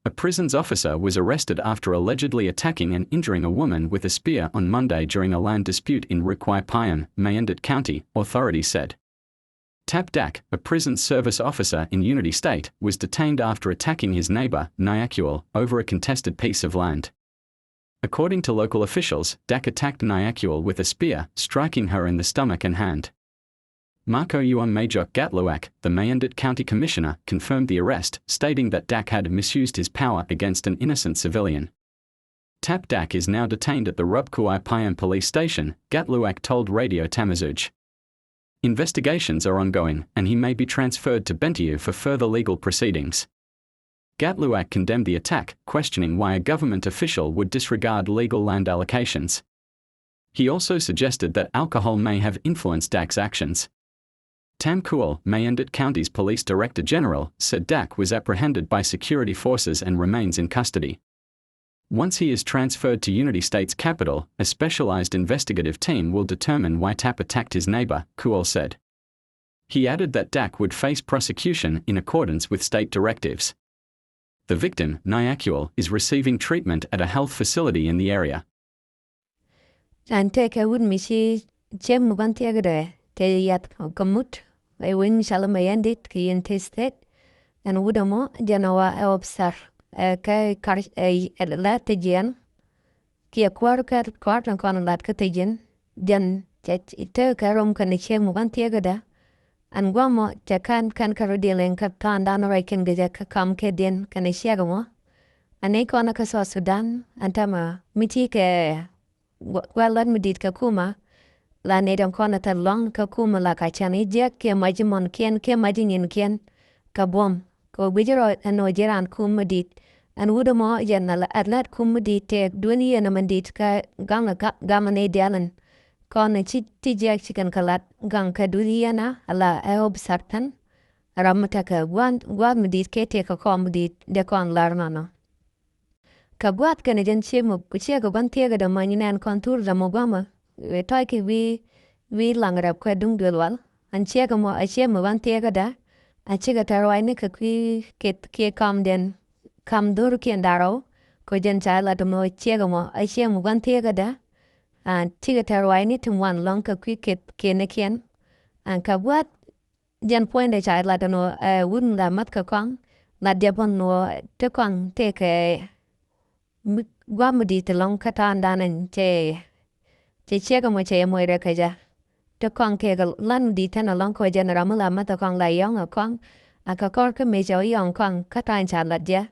A prison's officer was arrested after allegedly attacking and injuring a woman with a spear on Monday during a land dispute in Rukwai Payan, Mayandit County, authorities said. Tap Dak, a prison service officer in Unity State, was detained after attacking his neighbor, Nyakuel, over a contested piece of land. According to local officials, Dak attacked Nyakuel with a spear, striking her in the stomach and hand. Marco Yuan Majok Gatluak, the Mayandit County Commissioner, confirmed the arrest, stating that Dak had misused his power against an innocent civilian. Tap Dak is now detained at the Rupkuai Payan police station, Gatluak told Radio Tamazuj. Investigations are ongoing, and he may be transferred to Bentiu for further legal proceedings. Gatluak condemned the attack, questioning why a government official would disregard legal land allocations. He also suggested that alcohol may have influenced Dak's actions. Tam Kual, Mayandit County's Police Director General, said Dak was apprehended by security forces and remains in custody. Once he is transferred to Unity State's capital, a specialized investigative team will determine why Tap attacked his neighbor, Kual said. He added that Dak would face prosecution in accordance with state directives. The victim, Nyakuel, is receiving treatment at a health facility in the area. I win Shalamayandit, Kian Testet, and Woodamo, Janoa Obsar, a car a latagian, Kia quart and con latcatagian, Jan jet iter carum canichem one tiagada, and Guamo Jacan can carodil Captain Danarakan Gazaka come kedin canishiagamo, and Aconacasa Sudan, and Tama, Mitike, well let me did Kakuma. La nedam kona ta long ka kuma la ka chani jek ke majimon kien ke majinin kien ka bom ko bijero ano jeran kuma dit an wudamo jenna la atlat kuma dit te duni na mandit ka gamane dialan kona chi jek chicken kalat gang ka duni na ala eob sartan ramata ka wan medit ke te ka kom dit de kon larnano ka gwat kana jen chemu kuche ka ban tega da maninan kontur da mogama toy ki we langrap kwa dung dulwal an chega mo a chema wan tega da a chiga tarwai ne ka ke kam den kam dur ki andaro ko jen cha la mo chega mo a chema wan tega da an chiga tarwai ne tum wan long ka ke ne kien an ka wat jen point de cha la no wun la mat ka kwang la de bon no te kwang te ke gwa mudi te long ka tan danen che chega mo che mo re ka ja te kwang ke ga lan di tan long ko jen ramula mata kwang la yong a kwang a ka kor ka me jo yong kwang ka tan cha la ja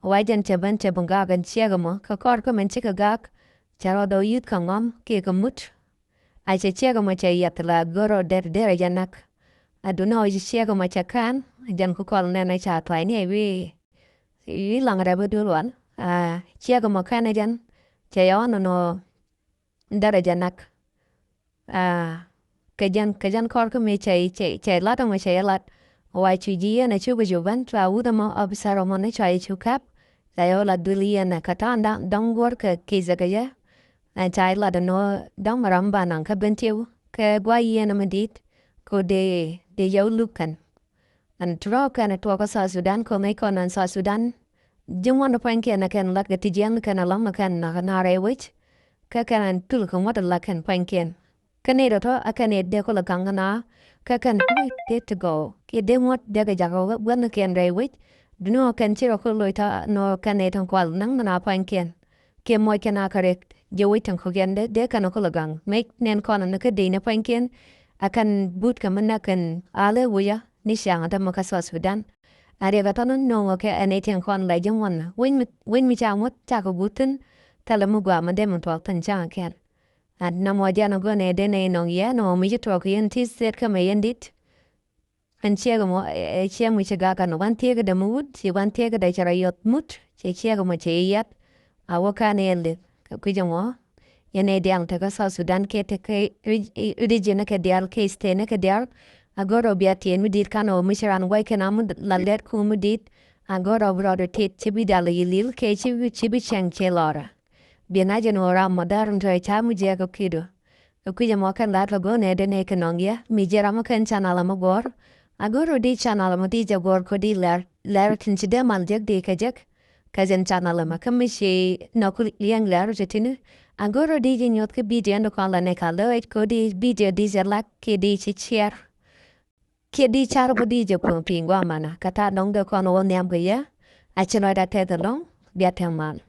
wai jen che ban che bunga gan chega mo ka kor ka men chika gak charo do yut ka ngom ke ka mut a chega mo che yat la goro der janak a do no chega mo cha kan jen ko kol ne na cha twai ne wi lang ra bu du wan a chega mo kan jen che yo no darajanak kajan korka me che lata mo che lat wai chu ji na chu bu juvan tra udamo obsaro mo ne chai chu kap la yo la dulia na katanda dong worka kizagaya and chai la no dong maramba nan ka bentiu ke gwai na medit ko de yo lukan and tro kana to ka sa Sudan ko me kon an sa Sudan jumwan no panke na kan lat ga tijan kana lam kan na rewich kakan tul kan wata lakan panken kanero to akane de ko lakanga na kakan te to go ke de mot de ga jago wan ken re wit duno kan chiro ko loita no kane ton kwal nang na panken ke mo kana correct je wit tan ko gende de kan ko lagang make nen kon na ka de na panken akan but kan na kan ale wuya ni shang ta mo ka so Sudan are ga ton no ke ane ten kon la jangwan win mi cha mot cha ko butun talamugwa madem to tan cha ken ad namo jano gone de ne no ye no mi to ko yen tis set ka me yendit an chego mo che mi che ga no wan tega de mud si wan tega de chara yot mut che chego mo che yat a wo ka ne le ku jamo yene diang ta ka sa Sudan ke te ke region ke dial ke stene ke dial agoro biati en mi dit kano mi sharan wai ke namu la let ku mi dit agoro brother tit chibi dal yilil ke chibi chang che lora Bienaja no ra modern to cha mu je ko kido. Ku je mo kan lat go ne de ne kanongia mi je ram kan channel mo gor. Agoro di channel mo di je gor ko di ler tin de mal je de ka jek. Kazan channel ma kamishi no kuliang la rojetinu. Agora digi nyot ke video no kan la ne kalo et ko di video di zerlak ke di chichier. Ke di char bo di je pung pingwa mana. Kata dong de kon wo nyam ge ya. Achino da te de long. Biateman.